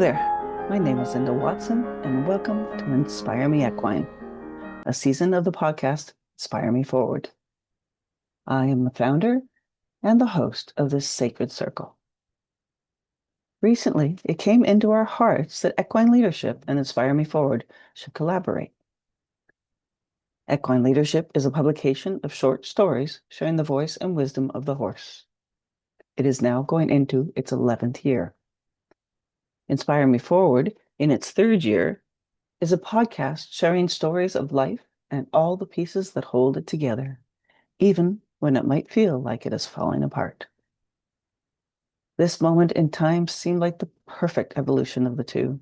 there. My name is Linda Watson, and welcome to Inspire Me Equine, a season of the podcast Inspire Me Forward. I am the founder and the host of this sacred circle. Recently, it came into our hearts that Equine Leadership and Inspire Me Forward should collaborate. Equine Leadership is a publication of short stories sharing the voice and wisdom of the horse. It is now going into its 11th year. Inspire Me Forward, in its third year, is a podcast sharing stories of life and all the pieces that hold it together, even when it might feel like it is falling apart. This moment in time seemed like the perfect evolution of the two.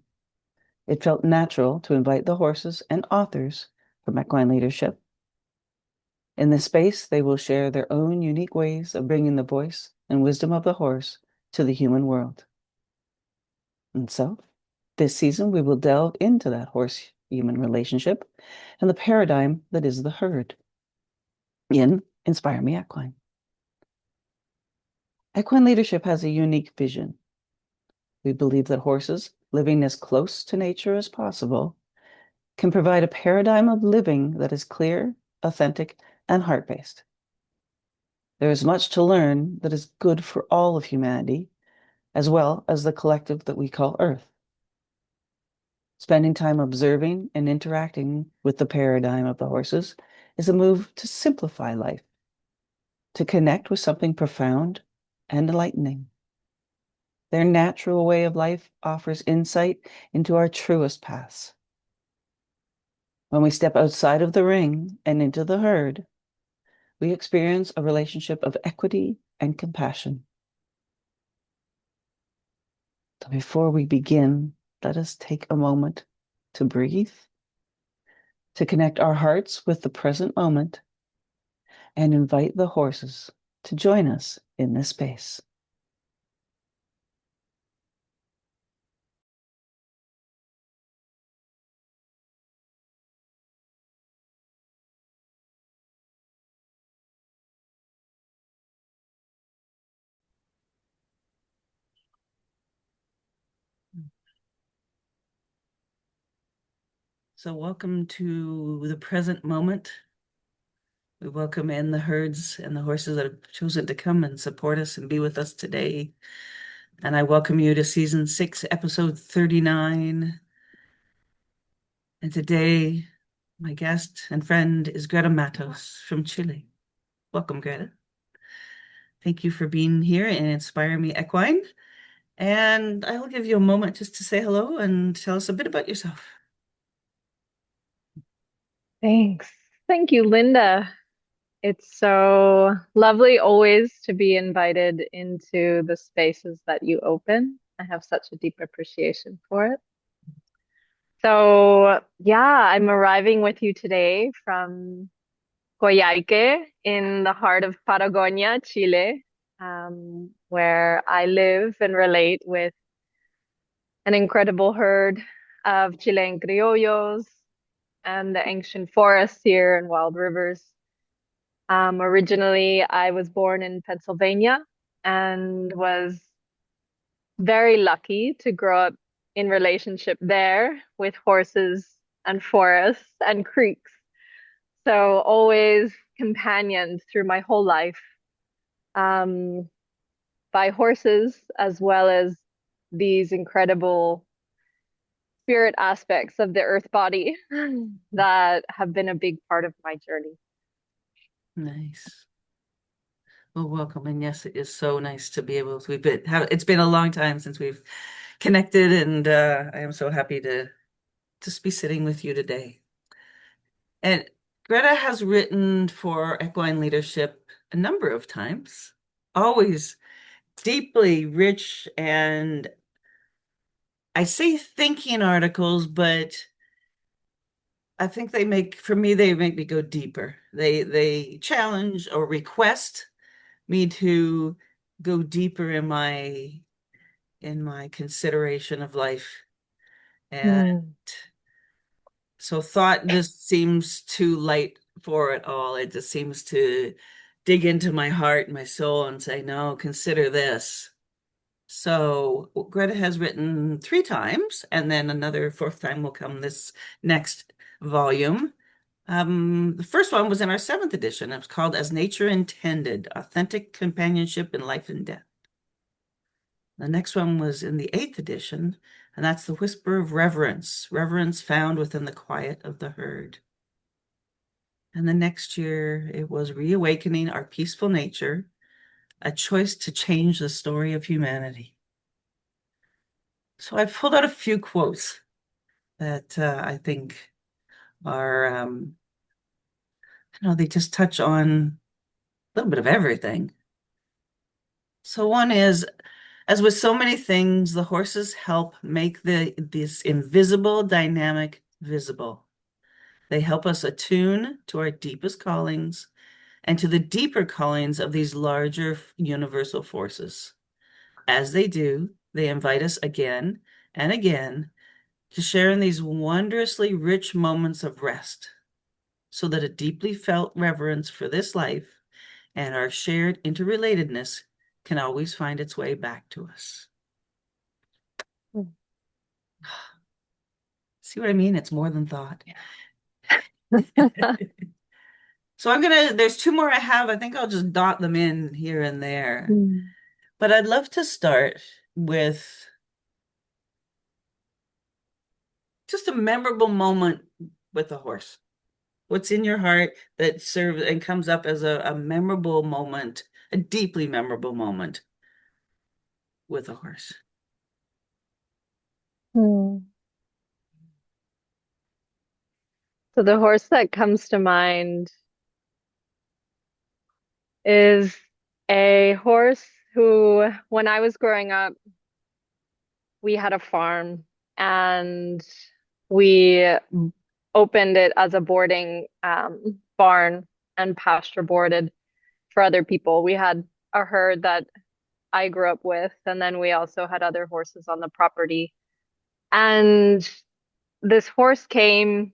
It felt natural to invite the horses and authors from Equine Leadership. In this space, they will share their own unique ways of bringing the voice and wisdom of the horse to the human world. And so, this season, we will delve into that horse-human relationship and the paradigm that is the herd in Inspire Me Equine. Equine Leadership has a unique vision. We believe that horses, living as close to nature as possible, can provide a paradigm of living that is clear, authentic, and heart-based. There is much to learn that is good for all of humanity, as well as the collective that we call Earth. Spending time observing and interacting with the paradigm of the horses is a move to simplify life, to connect with something profound and enlightening. Their natural way of life offers insight into our truest paths. When we step outside of the ring and into the herd, we experience a relationship of equity and compassion. So before we begin, let us take a moment to breathe, to connect our hearts with the present moment, and invite the horses to join us in this space. So welcome to the present moment. We welcome in the herds and the horses that have chosen to come and support us and be with us today. And I welcome you to season 6, episode 39. And today, my guest and friend is Greta Matos from Chile. Welcome, Greta. Thank you for being here and Inspire Me Equine. And I will give you a moment just to say hello and tell us a bit about yourself. Thanks. Thank you, Linda. It's so lovely always to be invited into the spaces that you open. I have such a deep appreciation for it. So, yeah, I'm arriving with you today from Coyhaique in the heart of Patagonia, Chile, where I live and relate with an incredible herd of Chilean criollos and the ancient forests here and wild rivers. Originally, I was born in Pennsylvania and was very lucky to grow up in relationship there with horses and forests and creeks. So always companioned through my whole life um, by horses as well as these incredible spirit aspects of the earth body that have been a big part of my journey. Nice. Well, welcome. And yes, it is so nice to be able to, it's been a long time since we've connected, and I am so happy to just be sitting with you today. And Greta has written for Equine Leadership a number of times, always deeply rich, and I say thinking articles, but I think they make me go deeper. They challenge or request me to go deeper in my consideration of life. And Hmm. so thought just seems too light for it all. It just seems to dig into my heart and my soul and say, no, consider this. So Greta has written three times, and then another fourth time will come this next volume. The first one was in our seventh edition. It was called As Nature Intended, Authentic Companionship in Life and Death. The next one was in the eighth edition, and that's The Whisper of Reverence, reverence found within the quiet of the herd. And the next year, it was Reawakening Our Peaceful Nature, a choice to change the story of humanity. So I pulled out a few quotes that I think are, they just touch on a little bit of everything. So one is, as with so many things, the horses help make this invisible dynamic visible. They help us attune to our deepest callings and to the deeper callings of these larger universal forces. As they do, they invite us again and again to share in these wondrously rich moments of rest, so that a deeply felt reverence for this life and our shared interrelatedness can always find its way back to us. See what I mean? It's more than thought. So there's two more I have. I think I'll just dot them in here and there. Mm. But I'd love to start with just a memorable moment with a horse. What's in your heart that serves and comes up as a memorable moment, a deeply memorable moment with a horse? Hmm. So the horse that comes to mind is a horse who, when I was growing up, we had a farm and we opened it as a boarding barn and pasture boarded for other people. We had a herd that I grew up with, and then we also had other horses on the property. And this horse came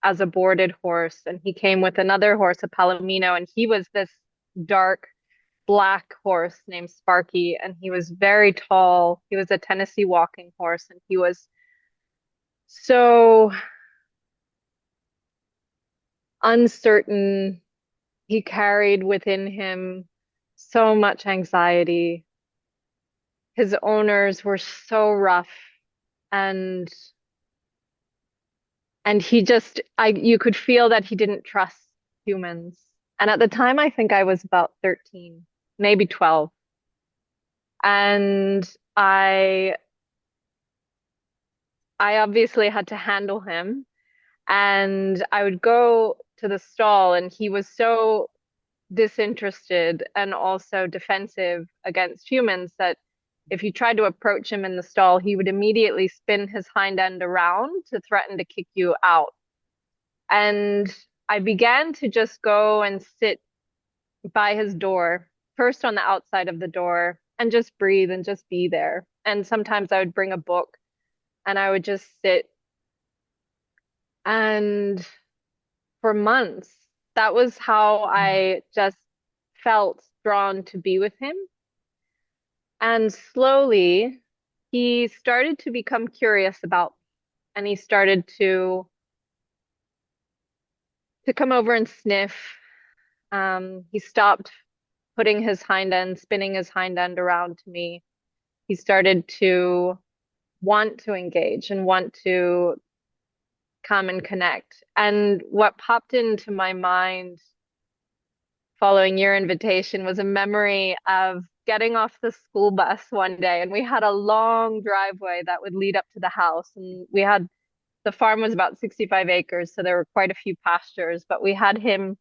as a boarded horse, and he came with another horse, a Palomino, and he was this dark black horse named Sparky, and he was very tall. He was a Tennessee walking horse, and he was so uncertain. He carried within him so much anxiety. His owners were so rough, and he just you could feel that he didn't trust humans. And at the time I think I was about 13, maybe 12. And I I obviously had to handle him, and I would go to the stall and he was so disinterested and also defensive against humans that if you tried to approach him in the stall, he would immediately spin his hind end around to threaten to kick you out. And I began to just go and sit by his door, first on the outside of the door, and just breathe and just be there. And sometimes I would bring a book and I would just sit. And for months, that was how I just felt drawn to be with him. And slowly, he started to become curious about, and he started to come over and sniff. He stopped putting his hind end, spinning his hind end around to me. He started to want to engage and want to come and connect. And what popped into my mind following your invitation was a memory of getting off the school bus one day. And we had a long driveway that would lead up to the house. And the farm was about 65 acres, so there were quite a few pastures, but we had him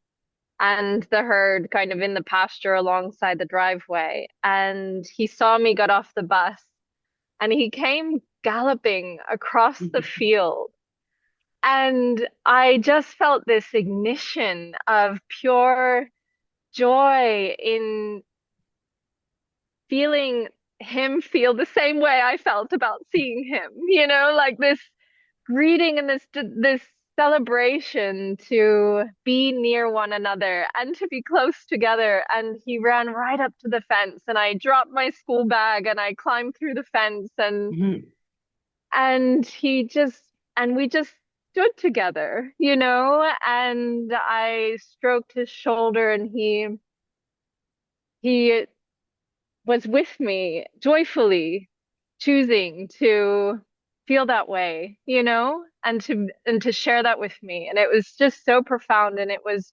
and the herd kind of in the pasture alongside the driveway. And he saw me get off the bus and he came galloping across the field. And I just felt this ignition of pure joy in feeling him feel the same way I felt about seeing him, like this greeting and this celebration to be near one another and to be close together. And he ran right up to the fence, and I dropped my school bag and I climbed through the fence, Mhm. and he just and we just stood together, and I stroked his shoulder, and he was with me joyfully choosing to feel that way, and to share that with me. And it was just so profound. And it was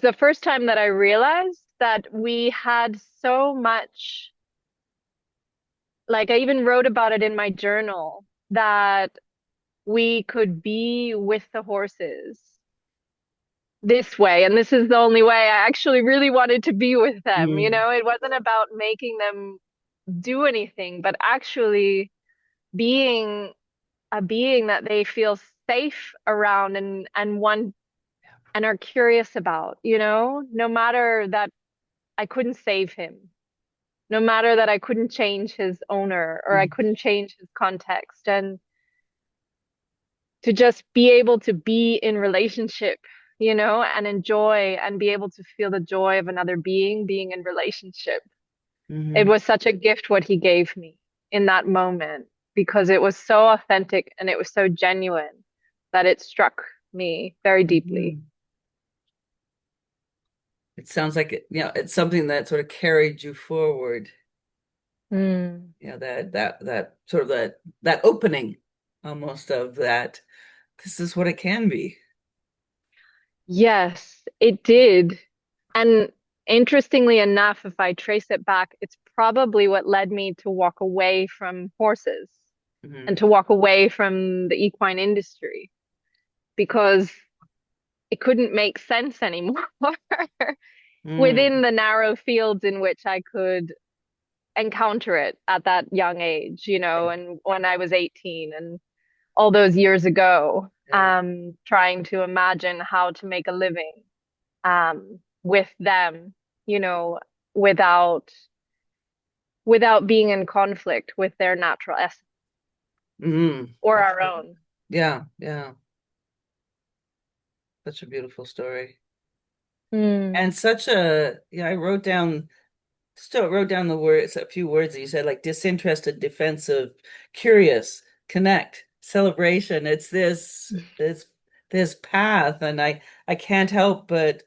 the first time that I realized that we had so much, like I even wrote about it in my journal, that we could be with the horses this way. And this is the only way I actually really wanted to be with them. Mhm. It wasn't about making them do anything, but actually being a being that they feel safe around and want and are curious about, no matter that I couldn't save him, no matter that I couldn't change his owner or I Mhm. couldn't change his context, and to just be able to be in relationship, and enjoy and be able to feel the joy of another being in relationship. It Mhm. was such a gift what he gave me in that moment, because it was so authentic and it was so genuine that it struck me very deeply. Mhm. It sounds like it's something that sort of carried you forward. Mm. That sort of that opening almost of that. This is what it can be. Yes, it did. And interestingly enough, if I trace it back, it's probably what led me to walk away from horses and Hmm. to walk away from the equine industry, because it couldn't make sense anymore Mm. within the narrow fields in which I could encounter it at that young age, and when I was 18 and all those years ago, Yeah. trying to imagine how to make a living with them, you know, without being in conflict with their natural essence Mm. or our own. Yeah, yeah. Such a beautiful story. Mm. And such a, yeah, I still wrote down the words, a few words that you said, like disinterested, defensive, curious, connect, celebration. It's this path, and I can't help but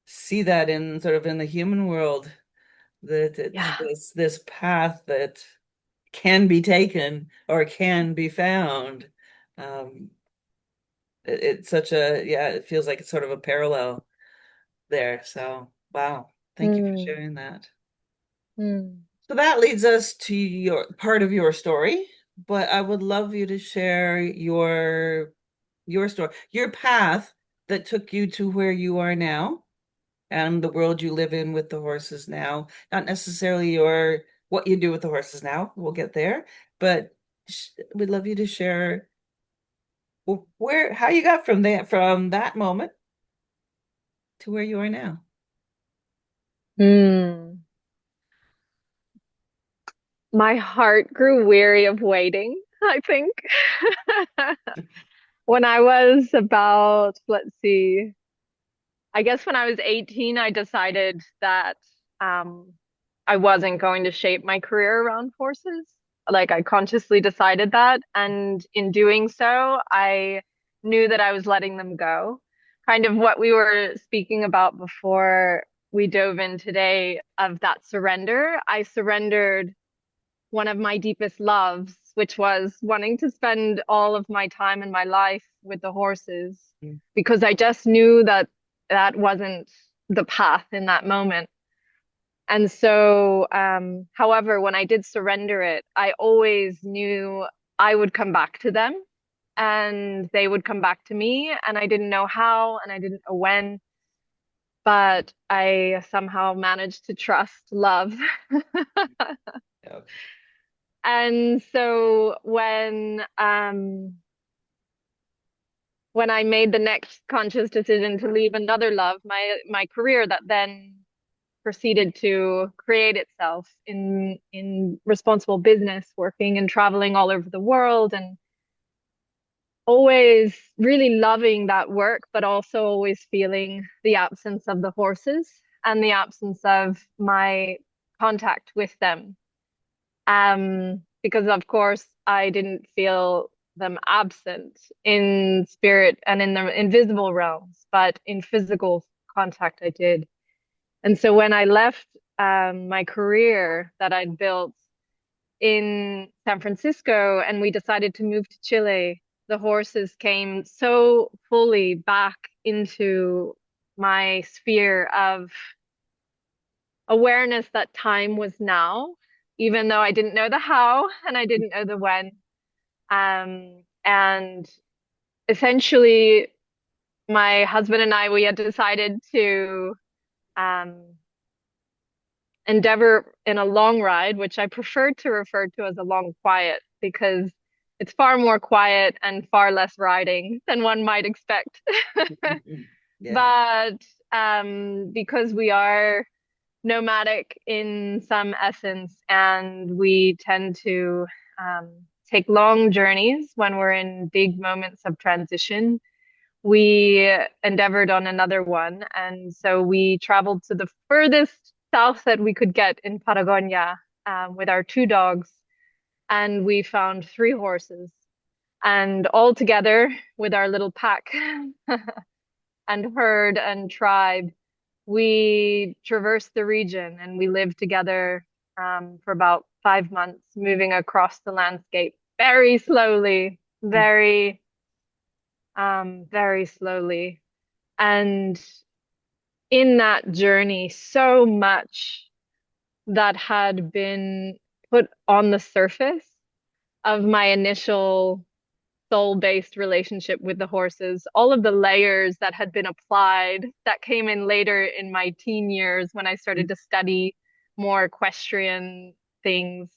see that in sort of in the human world, that it's Yeah. this path that can be taken or can be found. Um, it's such a, yeah, it feels like it's sort of a parallel there. So, wow, thank you for Mm. sharing that. Mm. So that leads us to your part of your story, but I would love you to share your story, your path that took you to where you are now and the world you live in with the horses now. Not necessarily your what you do with the horses now. We'll get there, but we'd love you to share where how you got from that moment to where you are now. Mm. My heart grew weary of waiting, I think. When I was about, let's see, I guess when I was 18, I decided that um, I wasn't going to shape my career around horses. Like I consciously decided that. And in doing so, I knew that I was letting them go. Kind of what we were speaking about before we dove in today of that surrender. I surrendered one of my deepest loves, which was wanting to spend all of my time in my life with the horses, Mm. because I just knew that that wasn't the path in that moment. And so, however, when I did surrender it, I always knew I would come back to them and they would come back to me. And I didn't know how and I didn't know when, but I somehow managed to trust love. Okay. And so when I made the next conscious decision to leave another love, my career that then proceeded to create itself in responsible business, working and traveling all over the world, and always really loving that work, but also always feeling the absence of the horses and the absence of my contact with them. Because of course I didn't feel them absent in spirit and in the invisible realms, but in physical contact I did. And so when I left my career that I'd built in San Francisco and we decided to move to Chile, the horses came so fully back into my sphere of awareness that time was now, even though I didn't know the how and I didn't know the when. And essentially, my husband and I, we had decided to um, endeavor in a long ride, which I prefer to refer to as a long quiet because it's far more quiet and far less riding than one might expect. Yeah. But because we are nomadic in some essence, and we tend to um, take long journeys when we're in big moments of transition. We endeavored on another one, and so we traveled to the furthest south that we could get in Patagonia with our two dogs, and we found three horses. And all together with our little pack and herd and tribe, we traversed the region and we lived together for about 5 months, moving across the landscape very slowly, very slowly. And in that journey, so much that had been put on the surface of my initial soul-based relationship with the horses, all of the layers that had been applied that came in later in my teen years when I started to study more equestrian things.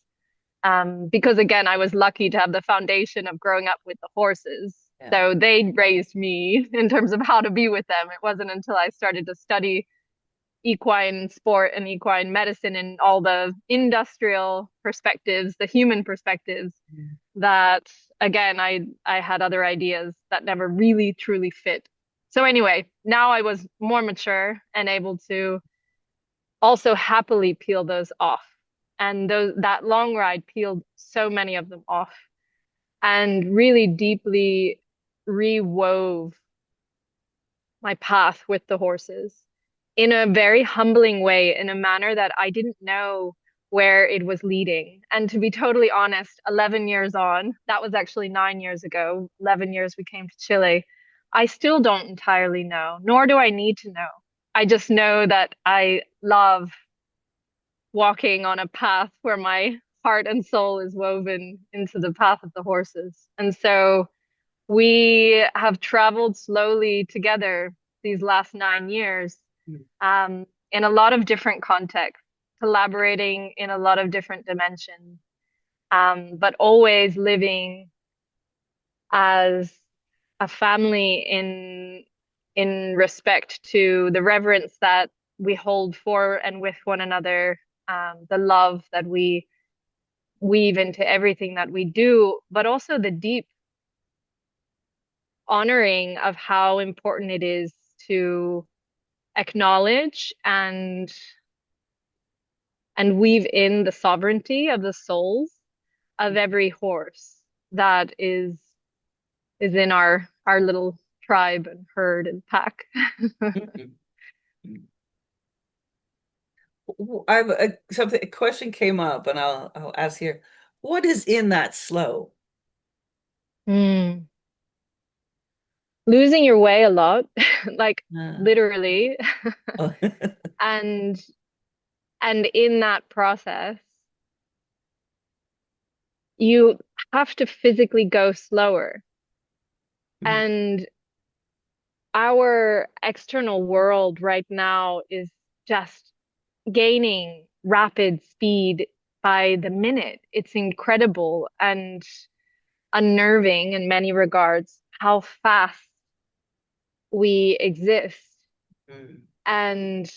Because again, I was lucky to have the foundation of growing up with the horses. Yeah. So they raised me in terms of how to be with them. It wasn't until I started to study equine sport and equine medicine and all the industrial perspectives, the human perspectives, that again I had other ideas that never really truly fit. So anyway, now I was more mature and able to also happily peel those off. And that long ride peeled so many of them off and really deeply rewove my path with the horses in a very humbling way, in a manner that I didn't know where it was leading. And to be totally honest, 11 years on, that was actually 9 years ago, 11 years we came to Chile, I still don't entirely know, nor do I need to know. I just know that I love walking on a path where my heart and soul is woven into the path of the horses. And so we have traveled slowly together these last 9 years, in a lot of different contexts, collaborating in a lot of different dimensions, but always living as a family in respect to the reverence that we hold for and with one another, the love that we weave into everything that we do, but also the deep honoring of how important it is to acknowledge and weave in the sovereignty of the souls of every horse that is in our little tribe and herd and pack. I've a question came up, and I'll ask here. What is in that slow? Mm. Losing your way a lot, like Uh, literally. oh. And and in that process, you have to physically go slower. And our external world right now is just gaining rapid speed by the minute. It's incredible and unnerving in many regards how fast we exist. Mm. And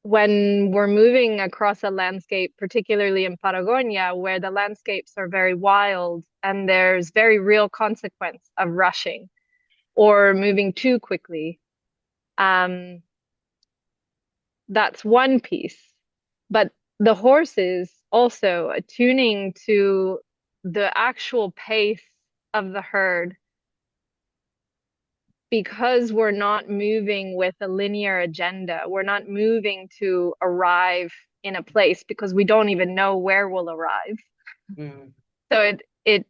when we're moving across a landscape, particularly in Patagonia, where the landscapes are very wild and there's very real consequence of rushing or moving too quickly. That's one piece. But the horses also attuning to the actual pace of the herd, because we're not moving with a linear agenda. We're not moving to arrive in a place because we don't even know where we'll arrive. Mm. So it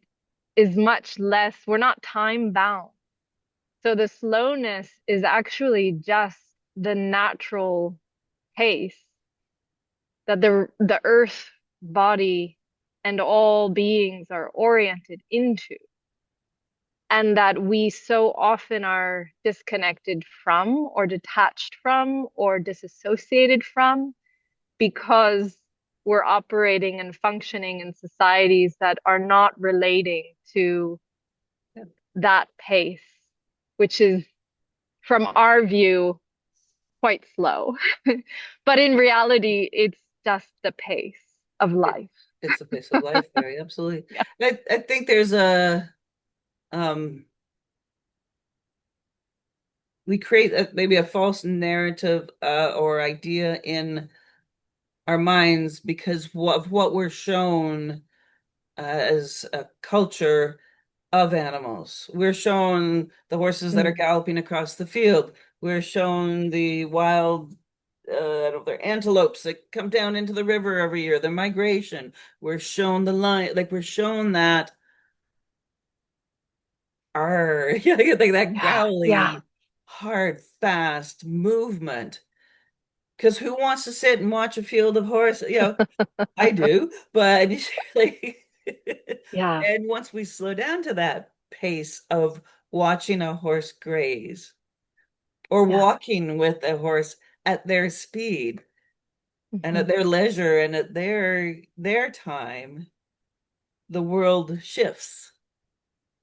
is much less, we're not time bound. So the slowness is actually just the natural pace that the earth body and all beings are oriented into, and that we so often are disconnected from or detached from or disassociated from because we're operating and functioning in societies that are not relating to that pace, which is, from our view, quite slow. But in reality, it's just the pace of life. It's a pace of life there, absolutely. Yeah. I think there's um we create maybe a false narrative or idea in our minds because of what we're shown as a culture of animals. We're shown the horses that are Mm. galloping across the field. We're shown the wild, they're antelopes that come down into the river every year, the migration. We're shown the lion, like we're shown that yeah, like that Yeah, yeah, growly, hard, fast movement. Because who wants to sit and watch a field of horses? I do, but like, yeah, and once we slow down to that pace of watching a horse graze or yeah. walking with a horse at their speed and at Mhm. their leisure and at their time, the world shifts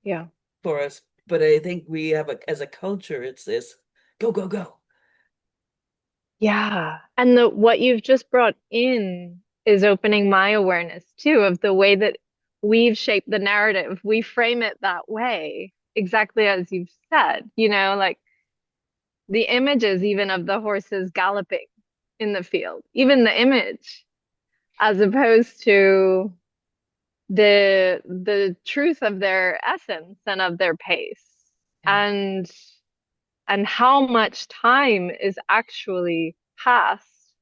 Yeah. for us. But I think we have as a culture, it's this go, go, go. Yeah. And the what you've just brought in is opening my awareness too of the way that we've shaped the narrative. We frame it that way, exactly as you've said, like the images even of the horses galloping in the field, even the image, as opposed to the truth of their essence and of their pace. Yeah, And how much time is actually passed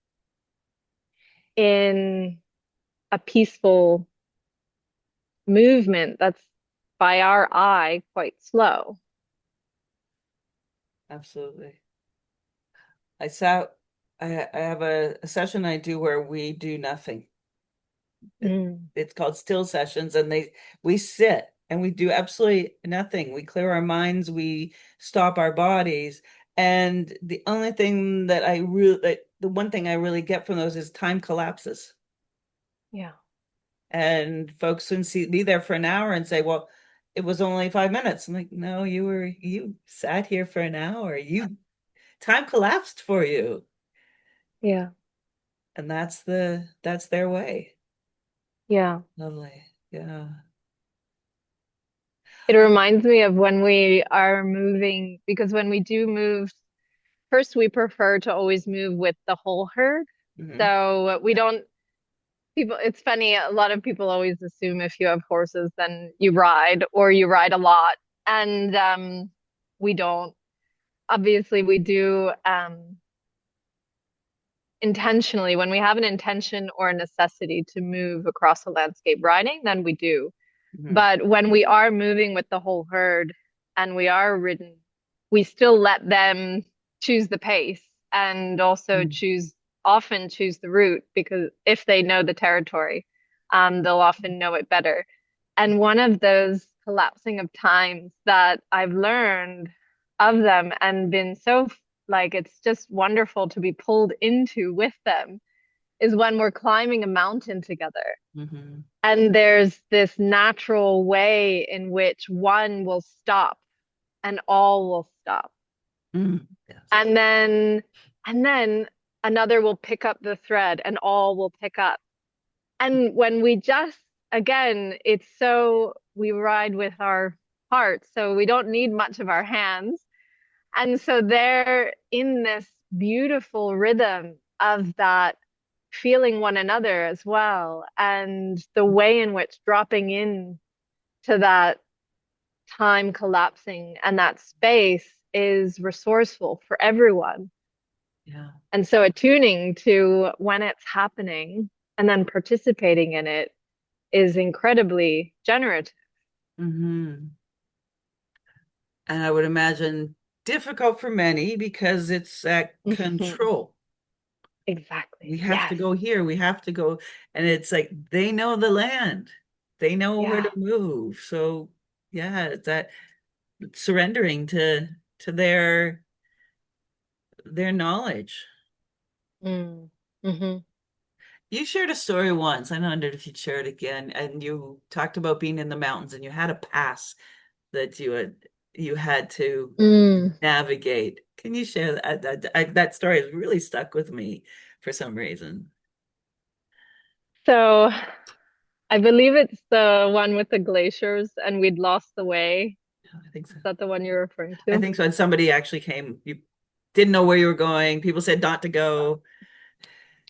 in a peaceful movement that's, by our eye, quite slow. absolutely. I sat, I have a session I do where we do nothing. Mm. It's called still sessions, and we sit and we do absolutely nothing. We clear our minds, we stop our bodies, and the only thing the one thing I really get from those is time collapses. Yeah. And folks can be there for an hour and say, well, it was only 5 minutes. I'm like, no, you sat here for an hour. You time collapsed for you. Yeah. And that's their way. Yeah. Lovely. Yeah. It reminds me of when we are moving, because when we do move, first we prefer to always move with the whole herd. Hmm. So we don't, people, it's funny, a lot of people always assume if you have horses, then you ride or you ride a lot. And we don't. Obviously, we do intentionally, when we have an intention or a necessity to move across a landscape riding, then we do. Hmm. But when we are moving with the whole herd and we are ridden, we still let them choose the pace and also often choose the route, because if they know the territory, they'll often know it better. And one of those collapsing of times that I've learned of them and been so, like, it's just wonderful to be pulled into with them, is when we're climbing a mountain together. Hmm. And there's this natural way in which one will stop and all will stop. Mm. Yes. And then another will pick up the thread and all will pick up. And when we just, again, it's so we ride with our hearts, so we don't need much of our hands. And so they're in this beautiful rhythm of that feeling one another as well. And the way in which dropping in to that time collapsing and that space is resourceful for everyone. Yeah. And so attuning to when it's happening and then participating in it is incredibly generative. Hmm. And I would imagine difficult for many because it's that control. Exactly. We have to Yes. go here, we have to go. And it's like they know the land, they know where to Yeah. move. So yeah, it's that surrendering to their knowledge. Mm. Hmm. You shared a story once. I wondered if you'd share it again. And you talked about being in the mountains and you had a pass that you had to Mm. navigate. Can you share that? That story has really stuck with me for some reason. So I believe it's the one with the glaciers and we'd lost the way. I think so. Is that the one you're referring I to? think so. And somebody actually came. You didn't know where you were going. People said not to go.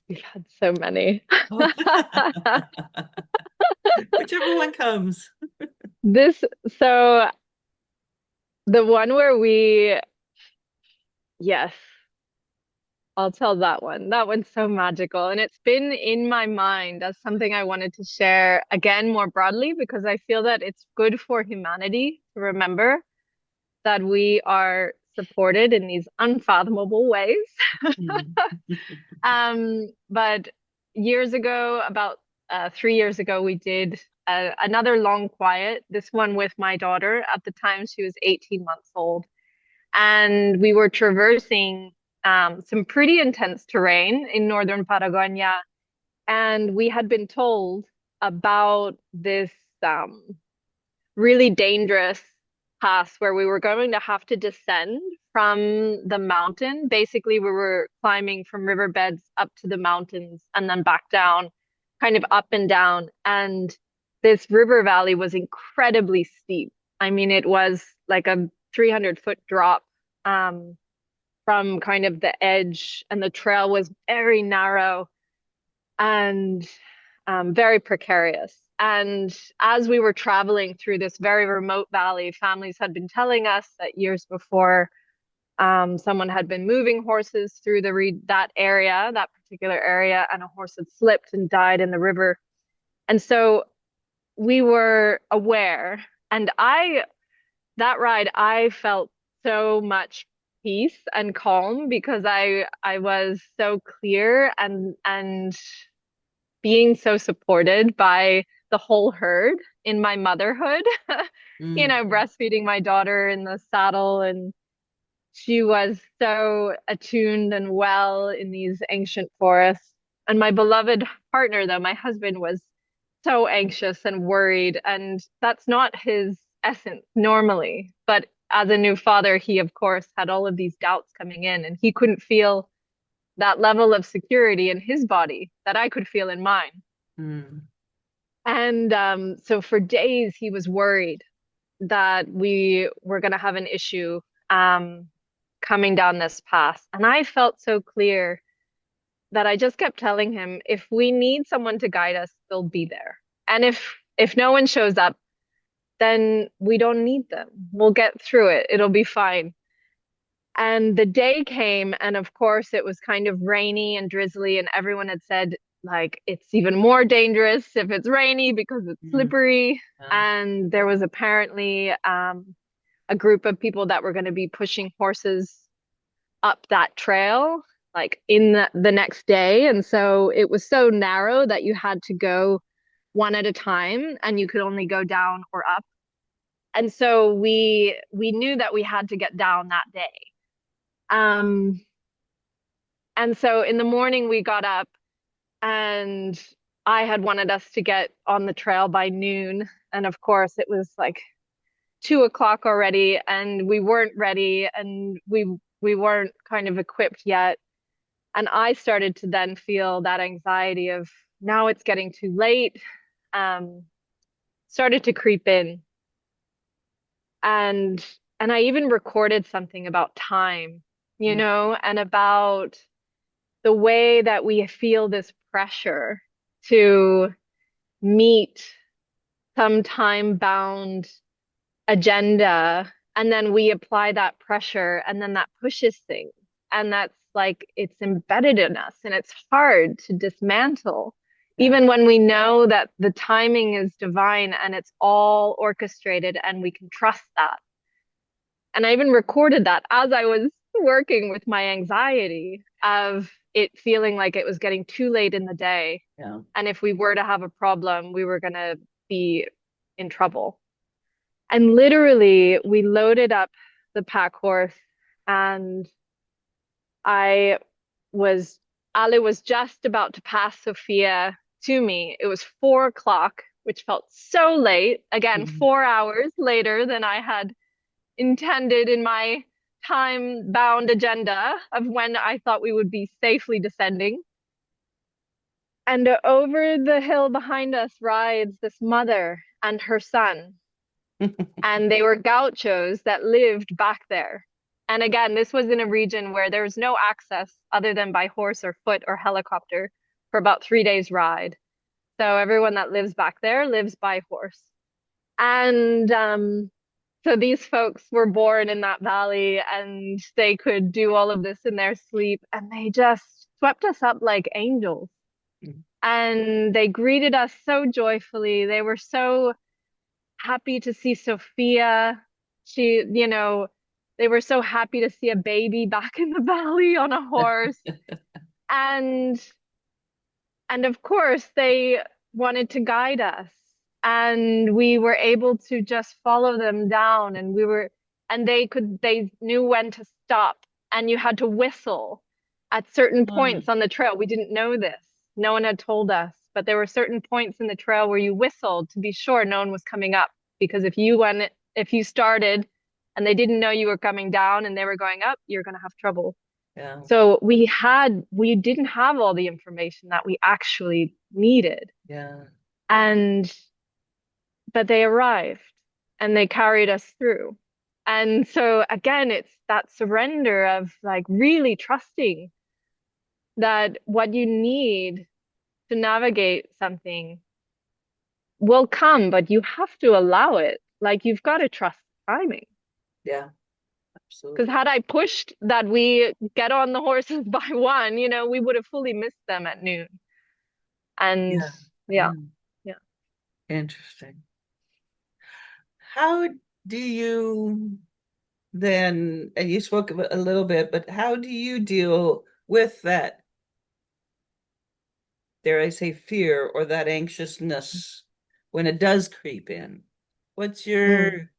We've had so many. Oh. Whichever one comes. This, so the one where yes, I'll tell that one. That one's so magical. And it's been in my mind as something I wanted to share again more broadly because I feel that it's good for humanity to remember that we are supported in these unfathomable ways. Mm. But years ago, about 3 years ago, we did another long quiet, this one with my daughter. At the time, she was 18 months old. And we were traversing some pretty intense terrain in northern Patagonia. And we had been told about this really dangerous pass where we were going to have to descend from the mountain. Basically, we were climbing from riverbeds up to the mountains and then back down, kind of up and down. And this river valley was incredibly steep. I mean, it was like a 300-foot drop from kind of the edge, and the trail was very narrow and very precarious. And as we were traveling through this very remote valley, families had been telling us that years before, someone had been moving horses through that area, that particular area, and a horse had slipped and died in the river. And so we were aware, and that ride, I felt so much peace and calm because I was so clear and being so supported by the whole herd in my motherhood, Mm. breastfeeding my daughter in the saddle, and she was so attuned and well in these ancient forests. And my beloved partner, though, my husband, was so anxious and worried, and that's not his essence normally. But as a new father, he, of course, had all of these doubts coming in, and he couldn't feel that level of security in his body that I could feel in mine. Mm. And so for days, he was worried that we were going to have an issue um, coming down this path. And I felt so clear that I just kept telling him, if we need someone to guide us, they'll be there. And if no one shows up, then we don't need them. We'll get through it. It'll be fine. And the day came, and of course, it was kind of rainy and drizzly, and everyone had said, like, it's even more dangerous if it's rainy because it's Mm. slippery. Yeah. And there was apparently a group of people that were going to be pushing horses up that trail, like in the next day. And so it was so narrow that you had to go one at a time, and you could only go down or up. And so we knew that we had to get down that day. Um, and so in the morning we got up, and I had wanted us to get on the trail by noon. And of course it was like 2 o'clock already, and we weren't ready, and we weren't kind of equipped yet. And I started to then feel that anxiety of now it's getting too late. Um, Started to creep in. And and I even recorded something about time, Mm. and about the way that we feel this pressure to meet some time-bound agenda, and then we apply that pressure, and then that pushes things. And that's like it's embedded in us, and it's hard to dismantle, Yeah. even when we know that the timing is divine and it's all orchestrated and we can trust that. And I even recorded that as I was working with my anxiety of it feeling like it was getting too late in the day. Yeah. And if we were to have a problem, we were going to be in trouble. And literally, we loaded up the pack horse, and I was, Ali was just about to pass Sophia to me. It was 4 o'clock, which felt so late. Again, Mhm. 4 hours later than I had intended in my time-bound agenda of when I thought we would be safely descending. And over the hill behind us rides this mother and her son. And they were gauchos that lived back there. And again, this was in a region where there was no access other than by horse or foot or helicopter for about 3 days' ride. So everyone that lives back there lives by horse. And so these folks were born in that valley, and they could do all of this in their sleep, and they just swept us up like angels. Mm. And they greeted us so joyfully. They were so happy to see Sophia. She, they were so happy to see a baby back in the valley on a horse. And and of course they wanted to guide us. And we were able to just follow them down, and they knew when to stop, and you had to whistle at certain points Mm. on the trail. We didn't know this. No one had told us, but there were certain points in the trail where you whistled to be sure no one was coming up. Because if you started and they didn't know you were coming down and they were going up, you're going to have trouble. Yeah. So we didn't have all the information that we actually needed. Yeah. And but they arrived and they carried us through. And so again, it's that surrender of like really trusting that what you need to navigate something will come, but you have to allow it. Like you've got to trust timing. Yeah. Because Absolutely. had I pushed that we get on the horses by one, we would have fully missed them at noon. And Yeah. yeah, Yeah. yeah. Interesting. How do you then, and you spoke of it a little bit, but how do you deal with that, dare I say, fear or that anxiousness when it does creep in? What's Mm. your,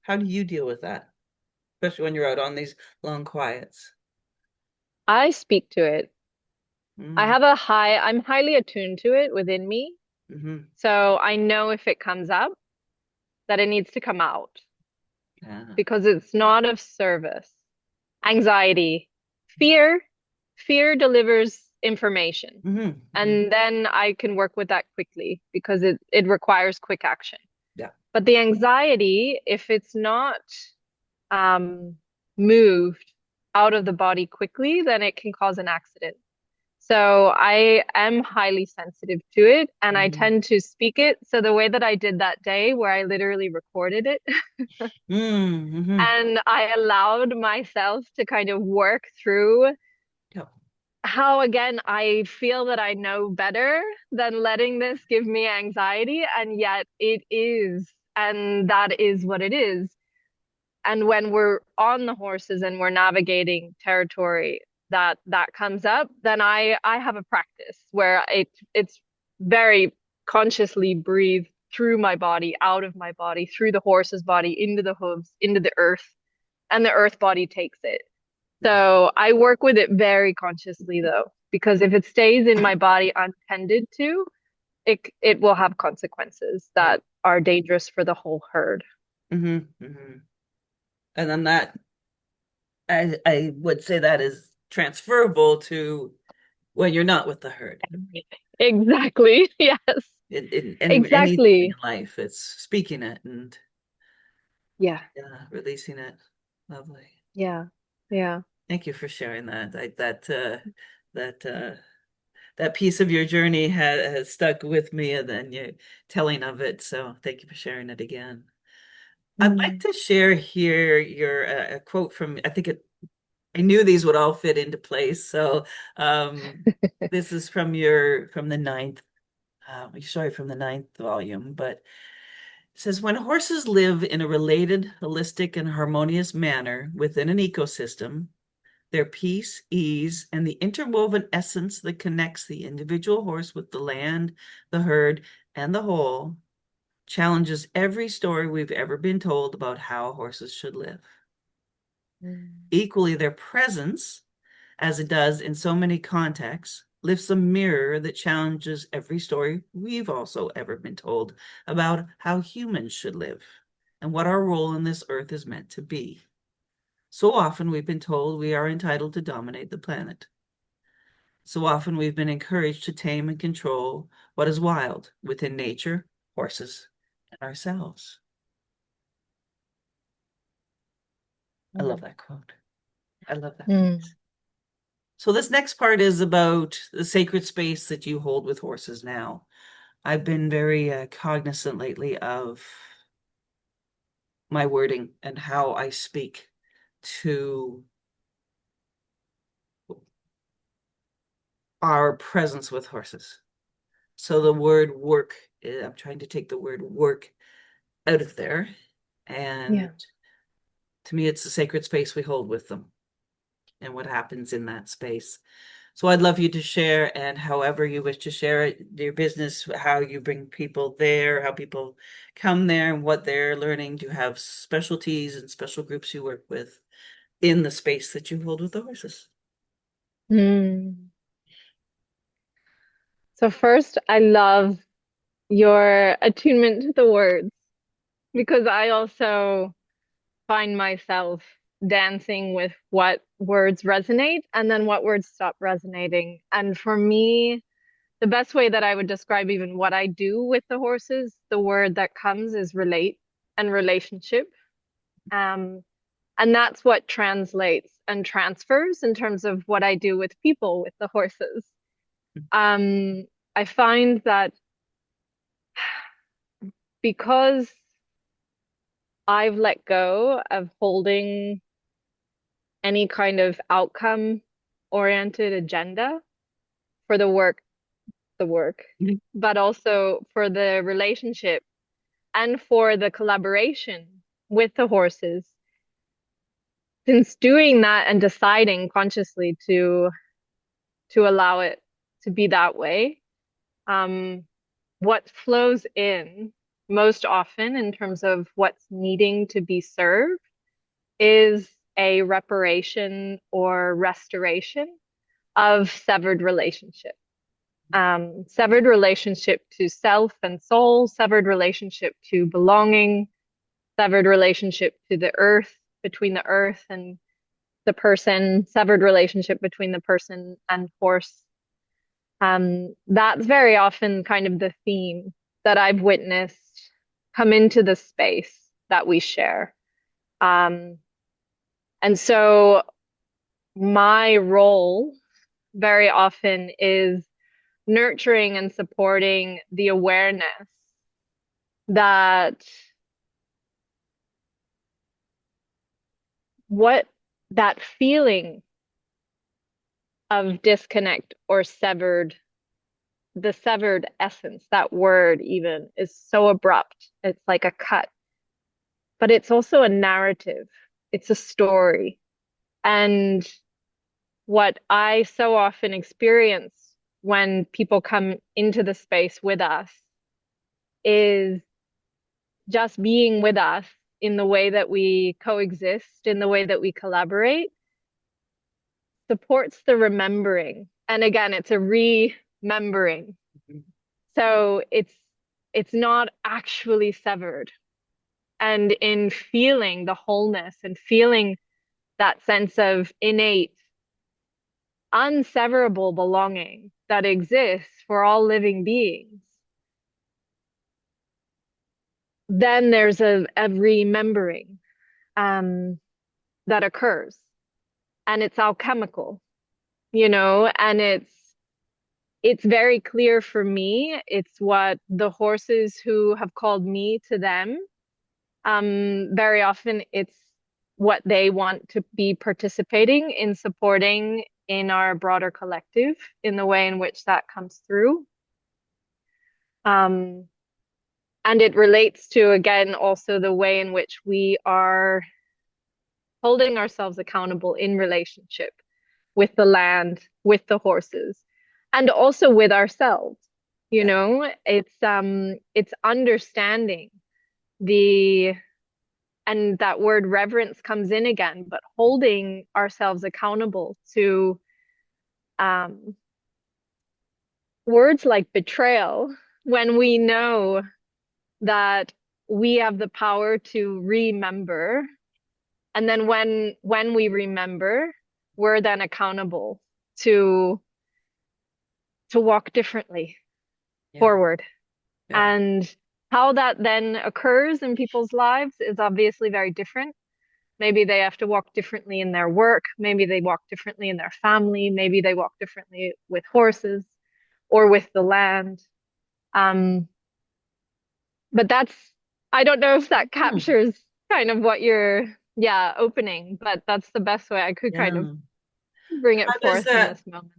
how do you deal with that, especially when you're out on these long quiets? I speak to it. Mm. I'm highly attuned to it within me. Hmm. So I know if it comes up that it needs to come out Yeah. because it's not of service. Anxiety, fear, fear delivers information. Hmm. Hmm. And then I can work with that quickly because it requires quick action. Yeah. But the anxiety, if it's not um, moved out of the body quickly, then it can cause an accident. So I am highly sensitive to it, and I Hmm. tend to speak it. So the way that I did that day where I literally recorded it Hmm. and I allowed myself to kind of work through Yeah. how, again, I feel that I know better than letting this give me anxiety, and yet it is, and that is what it is. And when we're on the horses and we're navigating territory that comes up, then I have a practice where it's very consciously breathe through my body, out of my body, through the horse's body, into the hooves, into the earth, and the earth body takes it. Yeah. So I work with it very consciously though, because if it stays in my body untended to, it will have consequences Yeah. that are dangerous for the whole herd. Hmm. Hmm. And then that I would say that is transferable to when you're not with the herd. Exactly. Yes, In anything in exactly. life, it's speaking it and Yeah, releasing it. Lovely. yeah, yeah. Thank you for sharing that. That that piece of your journey has stuck with me, and then you telling of it. So thank you for sharing it again. I'd like Mm. to share here your a quote from I think it I knew these would all fit into place. So this is from your from the ninth sorry from the ninth volume, but it says when horses live in a related, holistic, and harmonious manner within an ecosystem, their peace, ease, and the interwoven essence that connects the individual horse with the land, the herd, and the whole challenges every story we've ever been told about how horses should live. Mm. Equally, their presence, as it does in so many contexts, lifts a mirror that challenges every story we've also ever been told about how humans should live and what our role in this earth is meant to be. So often we've been told we are entitled to dominate the planet. So often we've been encouraged to tame and control what is wild within nature, horses, and ourselves. I love Mm. that quote. I love that Mm. piece. So this next part is about the sacred space that you hold with horses now. I've been very cognizant lately of my wording and how I speak to our presence with horses. So the word work, I'm trying to take the word work out of there. And Yeah. to me, it's the sacred space we hold with them and what happens in that space. So I'd love you to share, and however you wish to share it, your business, how you bring people there, how people come there, and what they're learning. Do you have specialties and special groups you work with in the space that you hold with the horses? Mm. So first, I love your attunement to the words because I also find myself dancing with what words resonate and then what words stop resonating. And for me, the best way that I would describe even what I do with the horses, the word that comes is relate and relationship. Um, and that's what translates and transfers in terms of what I do with people with the horses. I find that because I've let go of holding any kind of outcome oriented agenda for the work, Mhm. but also for the relationship and for the collaboration with the horses. Since doing that and deciding consciously to allow it to be that way, um, what flows in most often in terms of what's needing to be served is a reparation or restoration of severed relationship. Severed relationship to self and soul, severed relationship to belonging, severed relationship to the earth, between the earth and the person, severed relationship between the person and horse. That's very often kind of the theme that I've witnessed come into the space that we share. Um, and so my role very often is nurturing and supporting the awareness that what that feeling of disconnect or severed, the severed essence, that word even is so abrupt. It's like a cut, but it's also a narrative. It's a story. And what I so often experience when people come into the space with us is just being with us in the way that we coexist, in the way that we collaborate, supports the remembering. And again, it's a remembering. So it's not actually severed. And in feeling the wholeness and feeling that sense of innate, unseverable belonging that exists for all living beings, then there's a remembering that occurs, and it's alchemical, and it's very clear for me. It's what the horses who have called me to them, very often it's what they want to be participating in, supporting in our broader collective, in the way in which that comes through. And it relates to, again, also the way in which we are holding ourselves accountable in relationship with the land, with the horses, and also with ourselves. It's understanding the, and that word reverence comes in again, but holding ourselves accountable to words like betrayal, when we know that we have the power to remember. And then when we remember, we're then accountable to walk differently forward. Yeah. And how that then occurs in people's lives is obviously very different. Maybe they have to walk differently in their work. Maybe they walk differently in their family. Maybe they walk differently with horses or with the land. But I don't know if that captures kind of what you're, opening, but that's the best way I could kind of Yeah. bring How it does forth in that, this moment.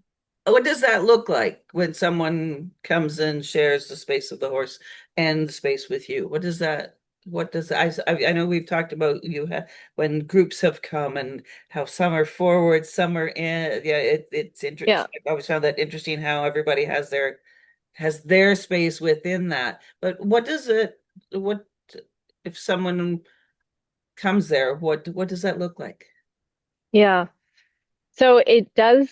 what does that look like when someone comes and shares the space of the horse and the space with you? I know we've talked about when groups have come and how some are forward, some are in. Yeah, it's Yeah. interesting. I've always found that interesting how everybody has their space within that. But what if someone comes there, what does that look like? Yeah. So it does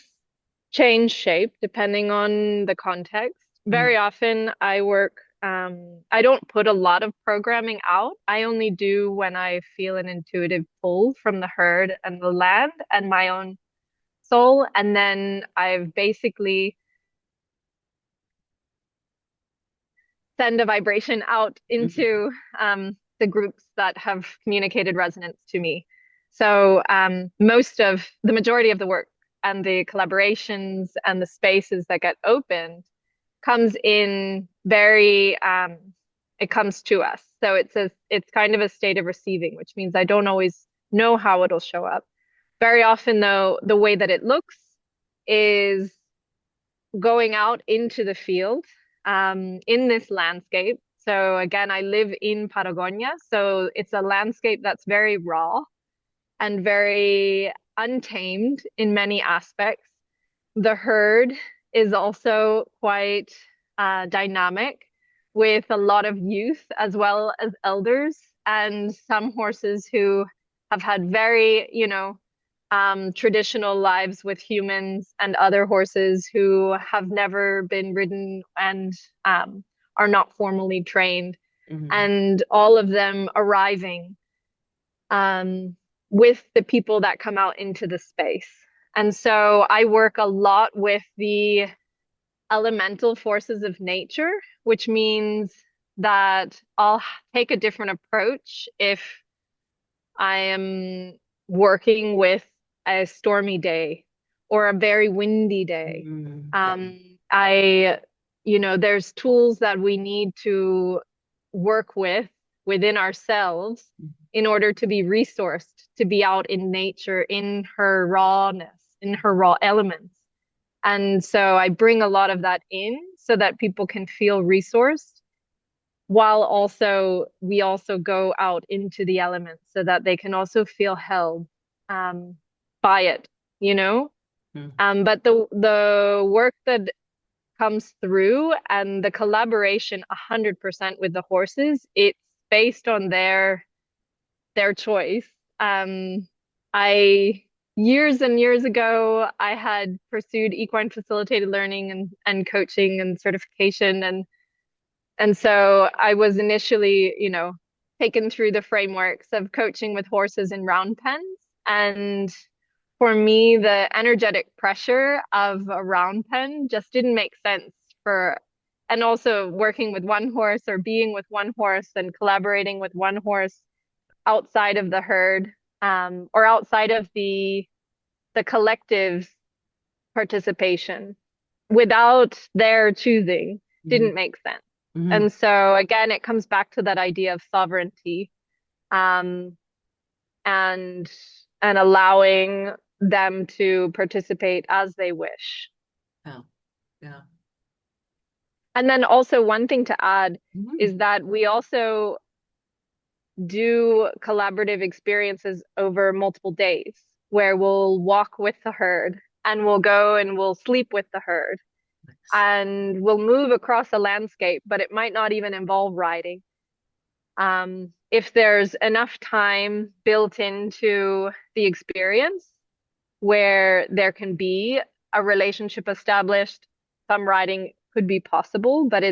change shape depending on the context. Mm, Very often I don't put a lot of programming out. I only do when I feel an intuitive pull from the herd and the land and my own soul. And then I've basically send a vibration out mhm, into the groups that have communicated resonance to me. So the majority of the work and the collaborations and the spaces that get opened comes in it comes to us. So it's kind of a state of receiving, which means I don't always know how it'll show up. Very often, though, the way that it looks is going out into the field in this landscape. So again, I live in Patagonia, so it's a landscape that's very raw and very untamed in many aspects. The herd is also quite dynamic, with a lot of youth as well as elders, and some horses who have had very, traditional lives with humans, and other horses who have never been ridden and are not formally trained, mhm, and all of them arriving um, with the people that come out into the space. And so I work a lot with the elemental forces of nature, which means that I'll take a different approach if I am working with a stormy day or a very windy day. mhm, There's tools that we need to work within ourselves in order to be resourced, to be out in nature, in her rawness, in her raw elements. And so I bring a lot of that in so that people can feel resourced, while also we also go out into the elements so that they can also feel held um, by it, you know? mhm, But the work that comes through and the collaboration 100% with the horses, it's based on their choice. Um, I Years and years ago, I had pursued equine facilitated learning and coaching and certification, and so I was initially, taken through the frameworks of coaching with horses in round pens And for me, the energetic pressure of a round pen just didn't make sense for, and also working with one horse or being with one horse and collaborating with one horse outside of the herd, or outside of the collective's participation without their choosing Mhm. didn't make sense. Mhm. And so again, it comes back to that idea of sovereignty, um, and allowing them to participate as they wish. Yeah. Yeah. And then also one thing to add Mhm. is that we also do collaborative experiences over multiple days where we'll walk with the herd and we'll go and we'll sleep with the herd Nice. and we'll move across a landscape, but it might not even involve riding. If there's enough time built into the experience where there can be a relationship established, some riding could be possible, but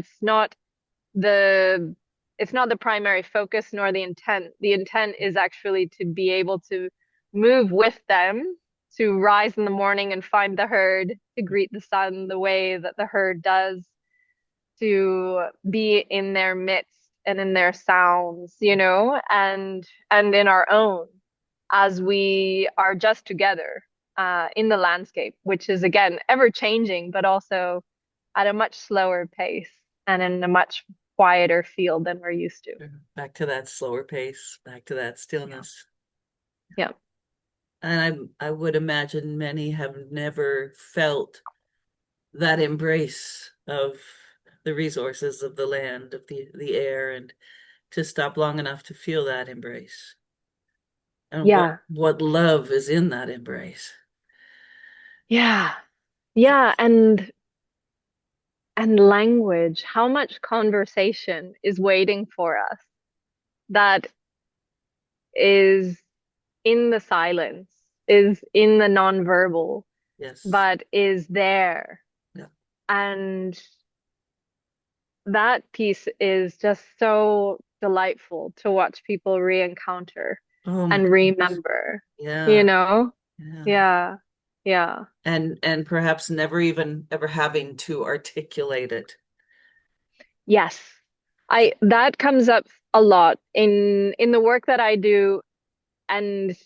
the it's not the primary focus nor the intent. The intent is actually to be able to move with them, to rise in the morning and find the herd, to greet the sun the way that the herd does, to be in their midst and in their sounds, and in our own as we are just together in the landscape, which is again ever changing, but also at a much slower pace and in a much quieter field than we're used to. Back to that slower pace, back to that Yeah. stillness. Yeah. And I would imagine many have never felt that embrace of the resources of the land, of the air, and to stop long enough to feel that embrace. And Yeah. what love is in that embrace. Yeah. Yeah. And language, how much conversation is waiting for us that is in the silence, is in the nonverbal, Yes. but is there. Yeah. And that piece is just so delightful to watch people re-encounter Oh my and goodness. remember, you Yeah. know? Yeah. Yeah. Yeah. And perhaps never even ever having to articulate it. Yes. That comes up a lot in the work that I do. And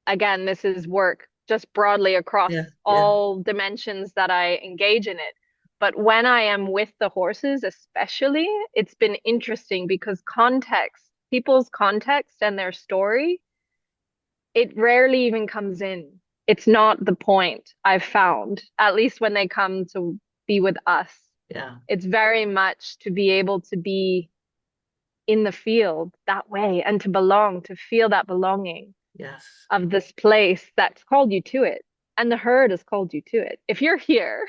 again, this is work just broadly across Yeah. Yeah. all dimensions that I engage in it. But when I am with the horses, especially, it's been interesting because context, people's context and their story, it rarely even comes in. It's not the point I've found, at least when they come to be with us. Yeah. It's very much to be able to be in the field that way and to belong, to feel that belonging Yes. of this place that's called you to it. And the herd has called you to it. If you're here,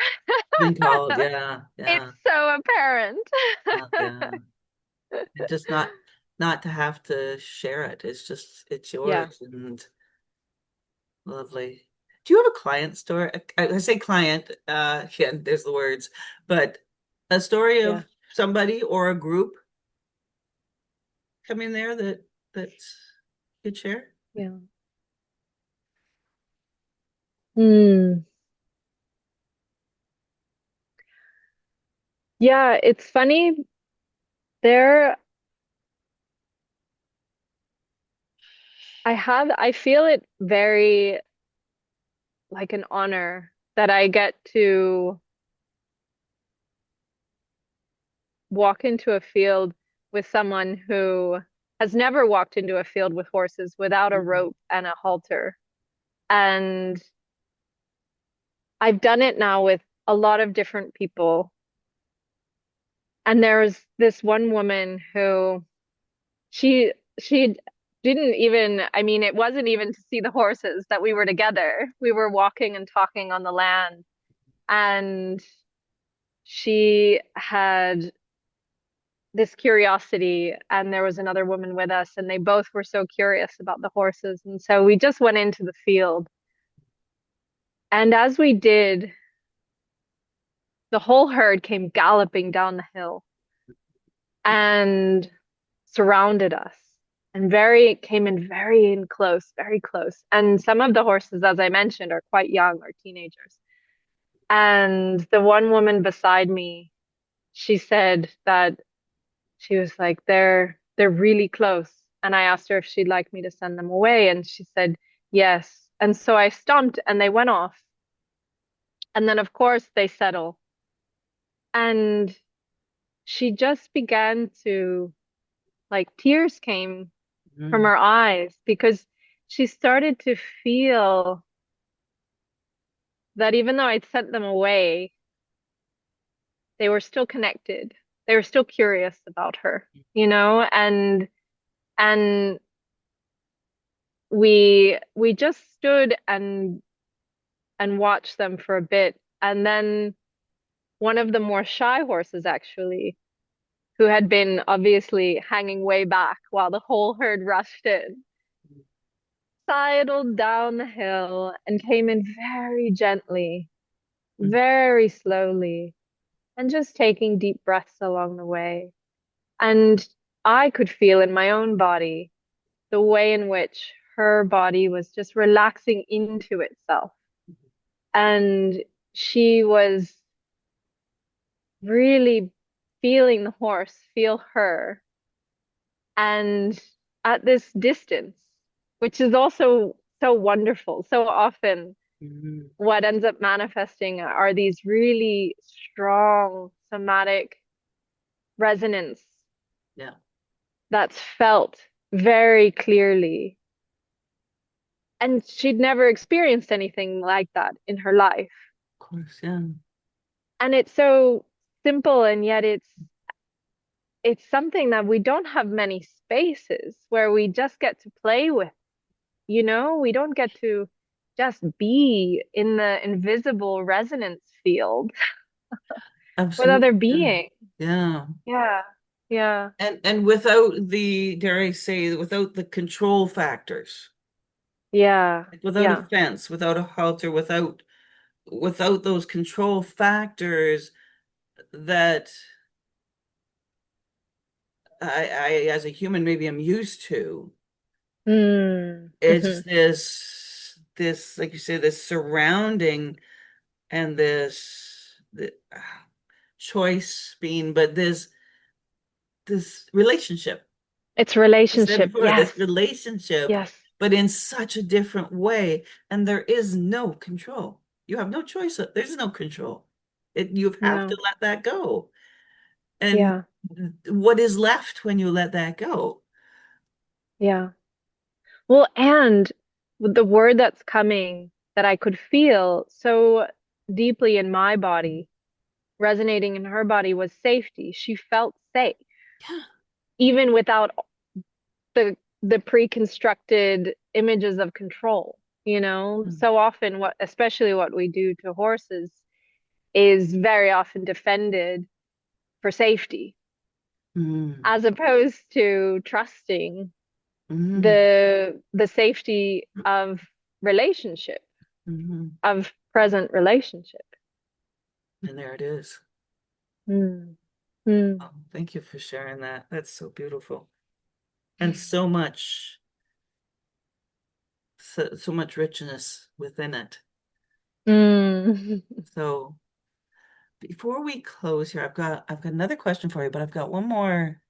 Been called. Yeah. it's Yeah. so apparent. Yeah. And just not to have to share it. It's Yeah, yours and lovely. Do you have a client story? I say client, again, there's the words, but a story yeah, of somebody or a group coming there that you'd share? yeah. Hmm. Yeah, it's funny. There, I feel it very like an honor that I get to walk into a field with someone who has never walked into a field with horses without a Mhm. rope and a halter. And I've done it now with a lot of different people. And there was this one woman who she didn't even, I mean, it wasn't even to see the horses that we were together. We were walking and talking on the land. And she had this curiosity, and there was another woman with us, and they both were so curious about the horses. And so we just went into the field. And as we did, the whole herd came galloping down the hill and surrounded us. and came in very close. And some of the horses, as I mentioned, are quite young or teenagers. And the one woman beside me, she said that she was like, they're really close. And I asked her if she'd like me to send them away, and she said yes. And so I stomped and they went off. And then of course they settle. And she just began to, like, tears came from Mm. her eyes because she started to feel that even though I'd sent them away, they were still connected. They were still curious about her, you know, and we just stood and watched them for a bit. And then one of the more shy horses, actually, who had been obviously hanging way back while the whole herd rushed in, sidled down the hill and came in very gently, very slowly, and just taking deep breaths along the way. And I could feel in my own body the way in which her body was just relaxing into itself. And she was really feeling the horse feel her. And at this distance, which is also so wonderful, so often Mm. what ends up manifesting are these really strong somatic resonance Yeah, that's felt very clearly. And she'd never experienced anything like that in her life. of course. Yeah. And it's so simple, and yet it's something that we don't have many spaces where we just get to play with, you know? We don't get to just be in the invisible resonance field with Absolutely. other Yeah. beings. Yeah. Yeah. Yeah. And without the, dare I say, without the control factors, Yeah. like without a Yeah. fence, without a halter, without those control factors that I as a human maybe I'm used to. Mm. It's Hmm. this like you say, this surrounding and the choice being, but this relationship. It's I said relationship. before, Yes. this relationship, Yes. but in such a different way, and there is no control. You have no choice. There's no control. You have to No. let that go. And Yeah. what is left when you let that go? Yeah. Well, and with the word that's coming that I could feel so deeply in my body, resonating in her body, was safety. She felt safe, Yeah. even without the pre-constructed images of control. You know, so often especially what we do to horses is very often defended for safety, Mm, as opposed to trusting mm, the safety of relationship, mm. of present relationship. And there it is. Mm. Mm. Oh, thank you for sharing that. That's so beautiful. And so much, so much richness within it. Mm. So before we close here, I've got another question for you, but I've got one more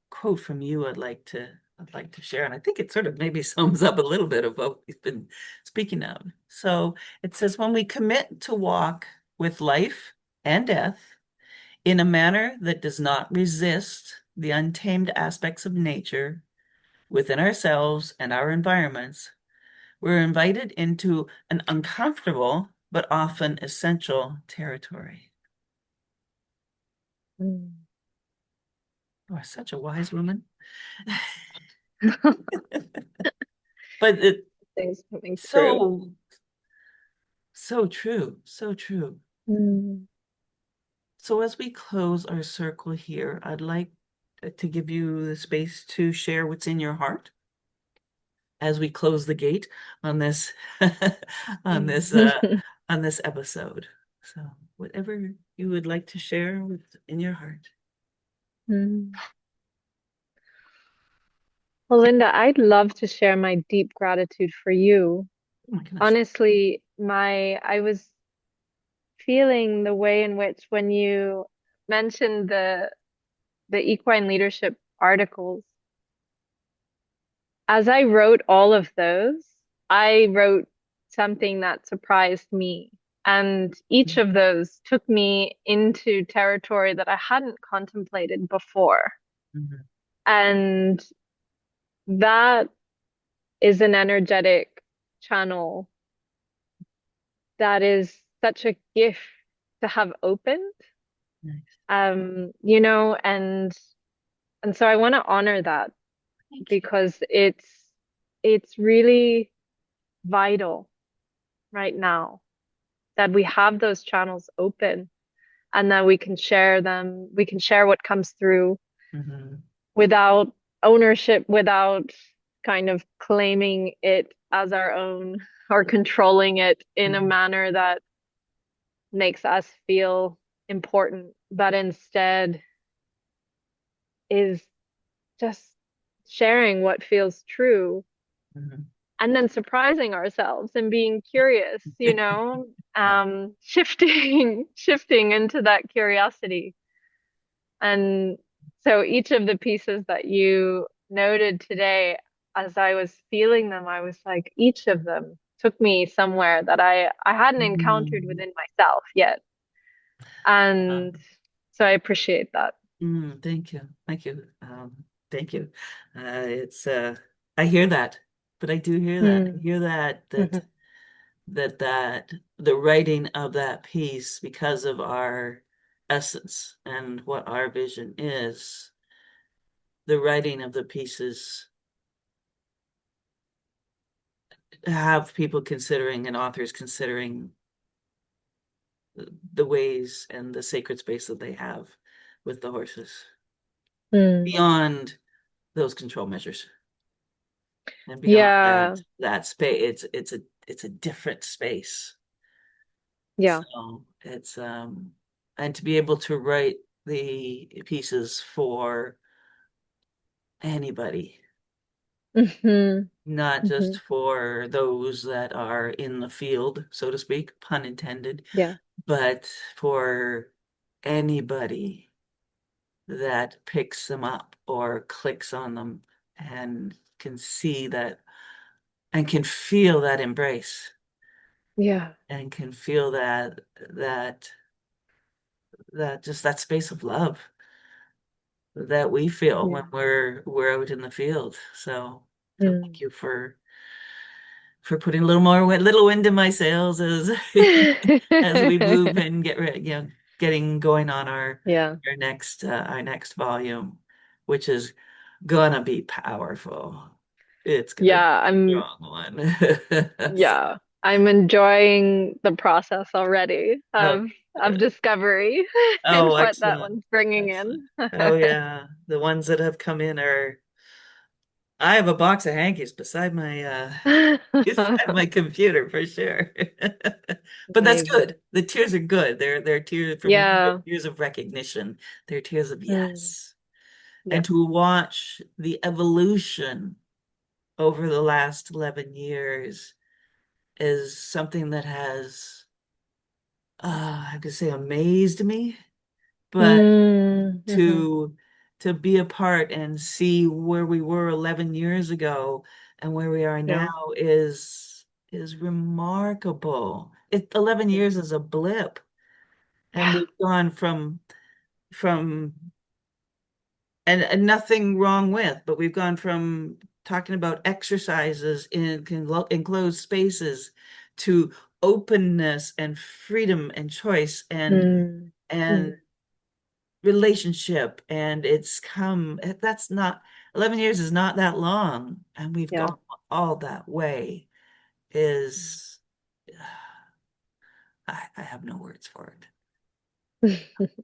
quote from you I'd like to share, and I think it sort of maybe sums up a little bit of what we've been speaking of. So it says, "When we commit to walk with life and death in a manner that does not resist the untamed aspects of nature within ourselves and our environments, we're invited into an uncomfortable but often essential territory." Mm. You are such a wise woman. But it Things coming through. so so true, so true. Mm. So as we close our circle here, I'd like to give you the space to share what's in your heart as we close the gate on this on this on this episode. So whatever you would like to share with in your heart. Mm. Well, Linda, I'd love to share my deep gratitude for you. Oh my goodness. Honestly, I was feeling the way in which when you mentioned the equine leadership articles, as I wrote all of those, I wrote something that surprised me. And each of those took me into territory that I hadn't contemplated before. Mhm. And that is an energetic channel that is such a gift to have opened. Nice. You know, and so I want to honor that Thank you. because it's really vital right now that we have those channels open and that we can share them. We can share what comes through Mhm. without ownership, without kind of claiming it as our own or controlling it in a Mhm. manner that makes us feel important, but instead is just sharing what feels true Mhm. and then surprising ourselves and being curious, you know, shifting into that curiosity. And so each of the pieces that you noted today, as I was feeling them, I was like, each of them took me somewhere that I hadn't encountered Mhm. within myself yet. And Um, so I appreciate that. Thank you. Thank you. Thank you. It's I hear that, but I do hear that. I Mm, hear that mhm, that the writing of that piece, because of our essence and what our vision is, the writing of the pieces have people considering and authors considering the ways and the sacred space that they have with the horses mm. beyond those control measures. And beyond Yeah, that space, it's a different space. yeah. So it's and to be able to write the pieces for anybody, Hmm. not just Hmm. for those that are in the field, so to speak, pun intended, Yeah, but for anybody that picks them up or clicks on them and can see that and can feel that embrace yeah, and can feel that just that space of love that we feel when yeah. we're out in the field. So thank Mm. you for putting a little more little wind in my sails as as we move and get ready, getting going on Yeah, our next volume, which is gonna be powerful. It's gonna be yeah. a strong one. Yeah, I'm enjoying the process already Oh, of discovery and oh, what that excellent. one's bringing Excellent. in. Oh yeah. The ones that have come in are I have a box of hankies beside my beside my computer for sure. But that's Amazing. good. The tears are good. They're tears for me, they're Yeah. tears of recognition. They're tears of Mm. yes. Yeah. And to watch the evolution over the last 11 years is something that has I have to say amazed me, but Mm. Hmm. to to be a part and see where we were 11 years ago and where we are now Yeah. is remarkable. 11 Yeah. years is a blip, and Yeah. we've gone from and nothing wrong with, but we've gone from talking about exercises in enclosed spaces to openness and freedom and choice Mm. and Mm. relationship, and it's come that's not 11 years is not that long, and we've Yeah. gone all that way is I have no words for it.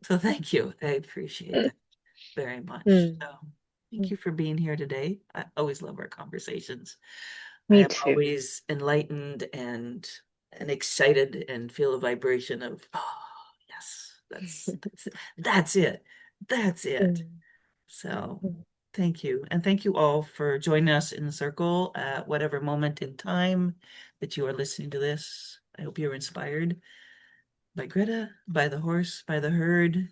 So thank you. I appreciate that very much. Mm. So thank Mm. you for being here today. I always love our conversations. I Me am too. always enlightened and excited and feel a vibration of yes, that's it. That's it. Mm. So Mm. Thank you. And thank you all for joining us in the circle at whatever moment in time that you are listening to this. I hope you're inspired by Greta, by the horse, by the herd,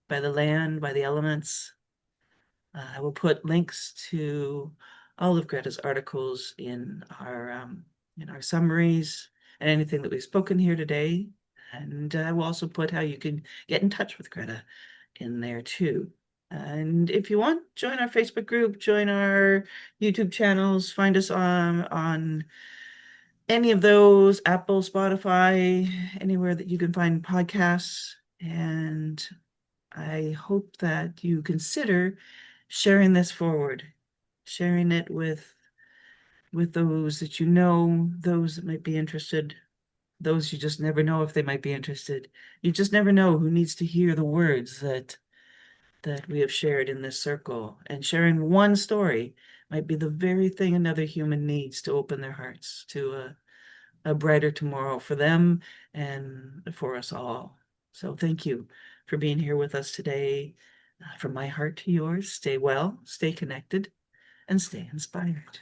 by the land, by the elements. I will put links to all of Greta's articles in our summaries and anything that we've spoken here today. And I will also put how you can get in touch with Greta in there too. And if you want, join our Facebook group, join our YouTube channels, find us on any of those, Apple, Spotify, anywhere that you can find podcasts. And I hope that you consider sharing this forward, sharing it with those that you know, those that might be interested, those you just never know if they might be interested. You just never know who needs to hear the words that we have shared in this circle. And sharing one story might be the very thing another human needs to open their hearts to a brighter tomorrow for them and for us all. So thank you for being here with us today. From my heart to yours, stay well, stay connected, and stay inspired.